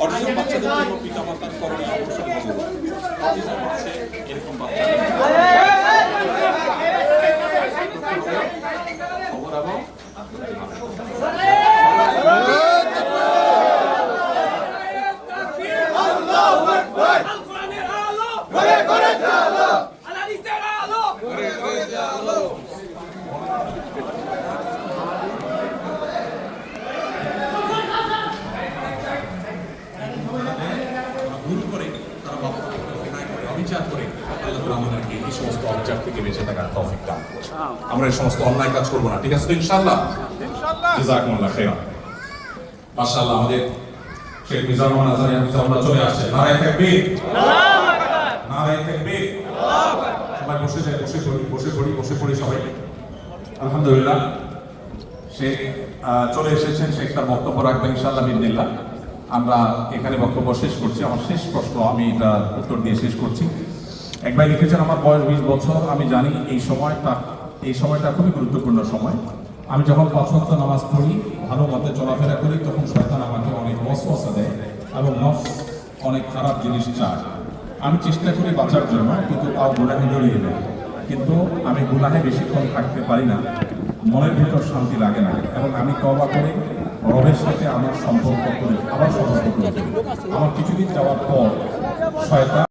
Autism বাচ্চাদের জন্য পিতামাতার করণীয় অবশ্যই অটিজম আছে এরকম বাচ্চা খবর এবং বিচার করে আল্লাহ আমাদেরকে এই সমস্ত অবজার থেকে বেঁচে থাকার তৌফিক দান করুন। আমরা এই সমস্ত অন্যায় কাজ করবো না, ঠিক আছে তো ইনশাআল্লাহ? জাযাকুমুল্লাহ খাইরান। মাশাআল্লাহ, আমাদের শেখ মিজানুর রহমান আজহারী হাফিজাহুল্লাহ চলে আসছে। নারায়ে তাকবীর, আল্লাহু আকবার, নারায়ে তাকবীর, আল্লাহু আকবার। সবাই বসে যাই, বসে পড়ি সবাই। আলহামদুলিল্লাহ, শেখ চলে এসেছেন, শেখ তার বক্তব্য রাখবেন ইনশাআল্লাহ বিইذنিল্লাহ। আমরা এখানে বক্তব্য শেষ করছি। আমার শেষ প্রশ্ন আমি এটা উত্তর দিয়ে শেষ করছি। এক ভাই লিখেছেন, আমার বয়স 20 বছর, আমি জানি এই সময়টা খুবই গুরুত্বপূর্ণ সময়। আমি যখন 5 ওয়াক্ত নামাজ পড়ি, ভালো মতে চলাফেরা করি, তখন শয়তান আমাকে অনেক ওয়াসওয়াসা দেয় এবং নফস অনেক খারাপ জিনিস চায়। আমি চেষ্টা করি বাঁচার জন্য, কিন্তু তাও গুনাহে জড়িয়ে দেয়। কিন্তু আমি গুনাহে বেশিক্ষণ থাকতে পারি না, মনের ভিতর শান্তি লাগে না, এবং আমি তওবা করে রবের সাথে আমার সম্পর্ক করি, আবার সম্পর্ক করি। আমার কিছুদিন যাওয়ার পর শয়তান